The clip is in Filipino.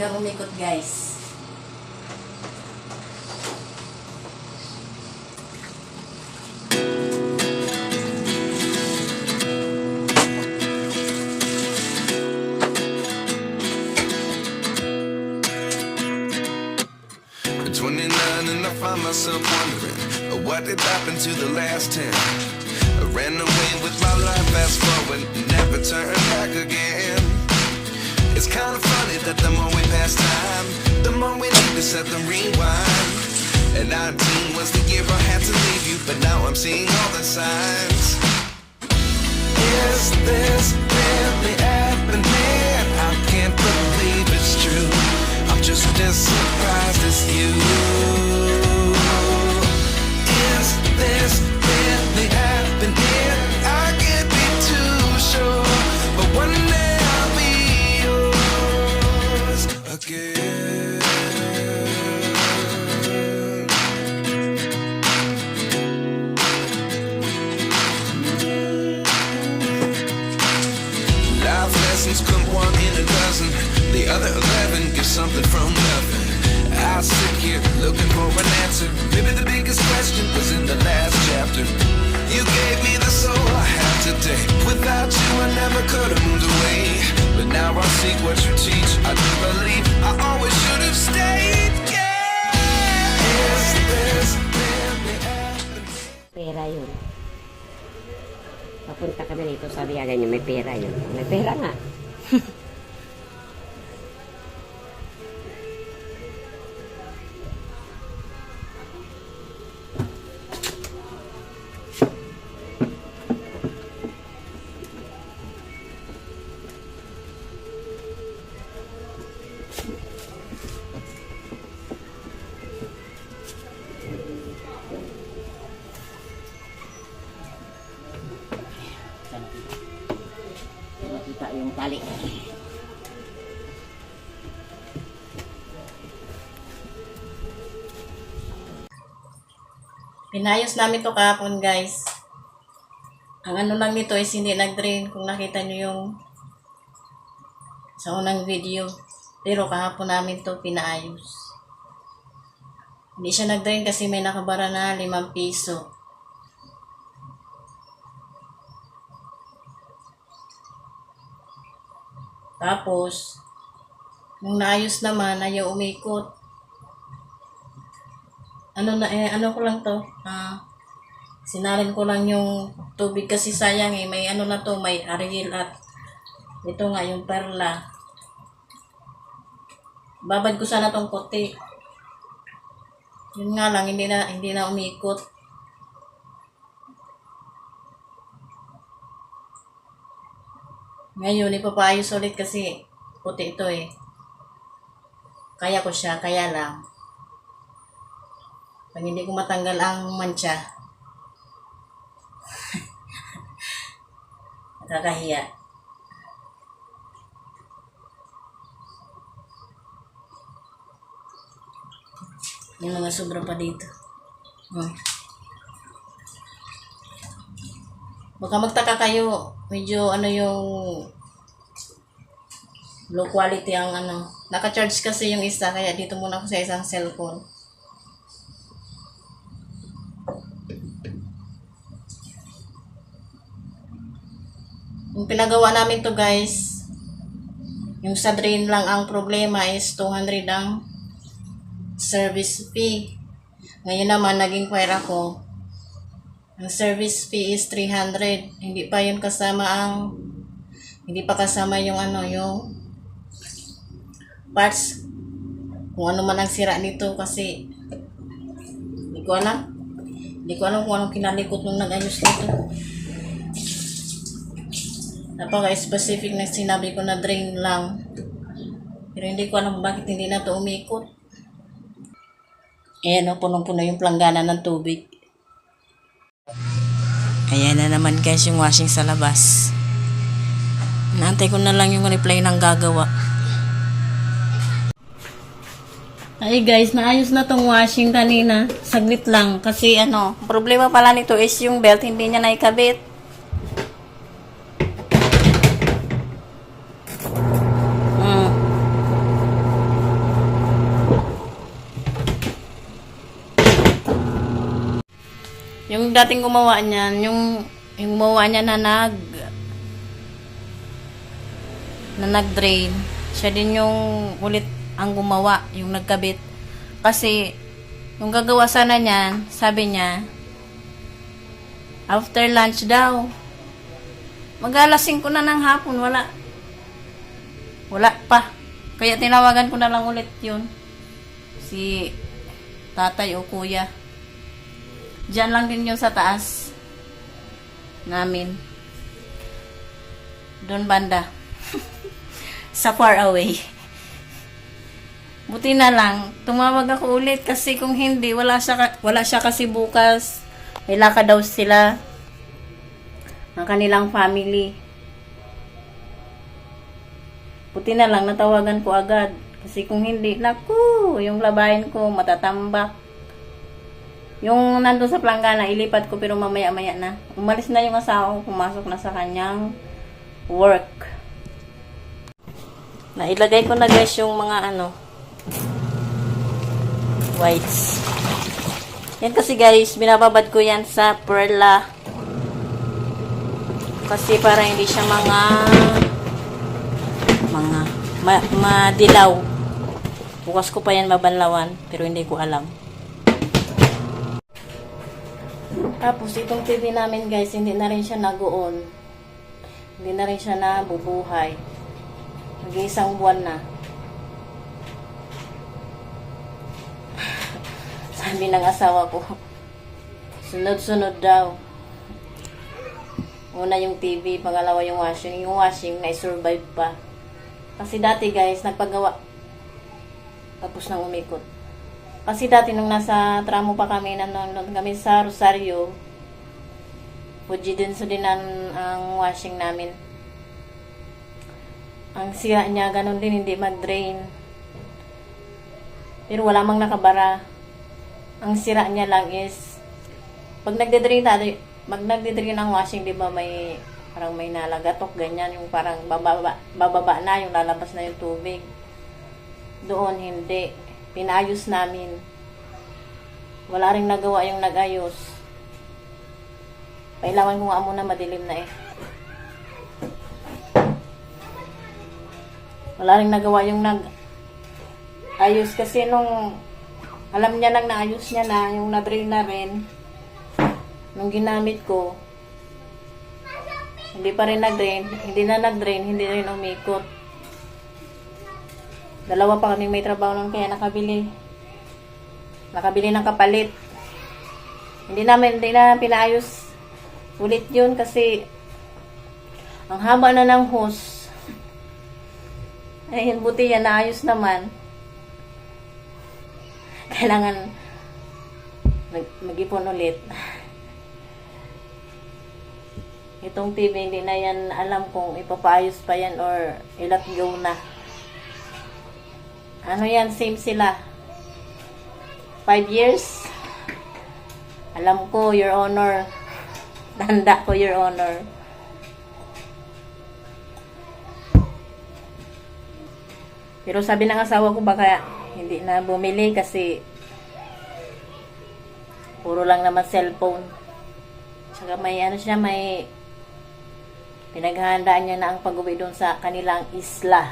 talagang umikot, guys. At 29 and I find myself wondering what did happen to the last 10. I ran away with my life, fast forward, never turn back again. It's kind of funny that the more we pass time, the more we need to set the rewind. And 19 was the year I had to leave you, but now I'm seeing all the signs. Is this really happening? I can't believe it's true. I'm just as surprised as you. Is this really happening? I can't be too sure, but one day I'll be yours again. Life lessons come one in a dozen. The other 11 get something from nothing. I sit here looking for an answer. Maybe the biggest question was in the last chapter. You gave me the soul I have today. Without you I never could have moved away. But now I see what you teach. I do believe I always should have stayed. Yeah. Is this really happening? Pera yun. Papunta kami dito, sabi agad niya, may pera yun. May pera nga. Nakita yung tali. Pinayos namin to kahapon, guys. Ang ano lang nito is hindi nag-drain, kung nakita nyo yung sa unang video. Pero kahapon namin to pinaayos. Hindi siya nag-drain kasi may nakabara na 5 piso. Tapos, nung naayos naman, ayaw umikot. Ano ko lang to? Sinalin ko lang yung tubig kasi sayang eh. May ano na to, may Ariel at ito nga yung perla. Babad ko sana tong puti. Yun nga lang, hindi na umikot. Ngayon, ipapayos ulit kasi puti ito eh. Kaya ko siya, kaya lang. Pag hindi ko matanggal ang mancha, nakakahiya. Yung mga sobra pa dito. Baka magtaka kayo, medyo ano yung low quality ang ano. Naka-charge kasi yung isa, kaya dito muna ako sa isang cellphone. Yung pinagawa namin to, guys, yung sa drain lang ang problema is 200 ang service fee. Ngayon naman, nag-inquire ako. Ang service fee is 300. Hindi pa yun kasama hindi pa kasama yung ano, yung parts. Kung ano man ang sira nito kasi hindi ko alam. Hindi ko alam kung anong kinalikot nung nag-ayos nito. Napaka-specific na sinabi ko na drain lang. Pero hindi ko alam bakit hindi na to umikot. Ayan o, punong-puno yung planggana ng tubig. Ayan na naman guys yung washing sa labas. Naantay ko na lang yung reply ng gagawa. Ay guys, naayos na tong washing kanina. Saglit lang kasi ano, problema pala nito is yung belt hindi niya naikabit. Yung dating gumawa niyan, yung gumawa niya na nag-drain. Siya din yung ulit ang gumawa, yung nagkabit. Kasi, yung gagawa sana niyan, sabi niya, after lunch daw. Mag-alas 5 na ng hapon, wala pa. Kaya tinawagan ko na lang ulit yun. Si tatay o kuya. Diyan lang din yun sa taas namin. Doon banda. Sa far away. Buti na lang, tumawag ako ulit kasi kung hindi, wala siya kasi bukas. May lakad daw sila ng kanilang family. Buti na lang, natawagan ko agad. Kasi kung hindi, naku, yung labahin ko, matatambak. Yung nandun sa planggana, ilipat ko pero mamaya-maya na. Umalis na yung asawa ko, pumasok na sa kanyang work. Nailagay ko na guys yung mga whites. Yan kasi guys, binababad ko yan sa perla. Kasi para hindi siya madilaw. Bukas ko pa yan mabanlawan, pero hindi ko alam. Tapos itong TV namin guys, hindi na rin siya nag-on. Hindi na rin siya nabubuhay. Mag-iisang buwan na. Sabi ng asawa ko, sunod-sunod daw. Una yung TV, pangalawa yung washing. Yung washing, na-survive pa. Kasi dati guys, nagpagawa. Tapos nang umikot. Kasi dati nung nasa tramo pa kami, nanonood kami sa Rosario, Fuji din so din ang washing namin. Ang sira niya, ganun din, hindi mag-drain. Pero wala mang nakabara. Ang sira niya lang is, pag nagde-drain ang washing, di ba may, parang may nalagatok, ganyan, yung parang bababa na, yung lalabas na yung tubig. Doon, hindi. Pinayos namin. Wala ring nagawa yung nag-ayos. Kailangan ko nga muna, madilim na eh. Wala ring nagawa yung nag-ayos kasi nung alam niya nang naayos niya na, yung na-drain na rin. Nung ginamit ko, hindi pa rin nag-drain. Hindi na nag-drain, hindi rin umikot. Dalawa pa kami may trabaho nun kaya nakabili ng kapalit. Hindi na pinayos ulit yun kasi ang haba na ng hose. Ayun, buti yan, naayos naman. Kailangan mag-ipon ulit. Itong TV, hindi na yan alam kung ipapaayos pa yan or i-let go na. Ano yan, same sila. 5 years. Alam ko, Your Honor. Tanda ko, Your Honor. Pero sabi ng asawa ko baka hindi na bumili kasi puro lang naman cellphone. Saka may may pinaghahandaan niya na ang pag-uwi doon sa kanilang isla.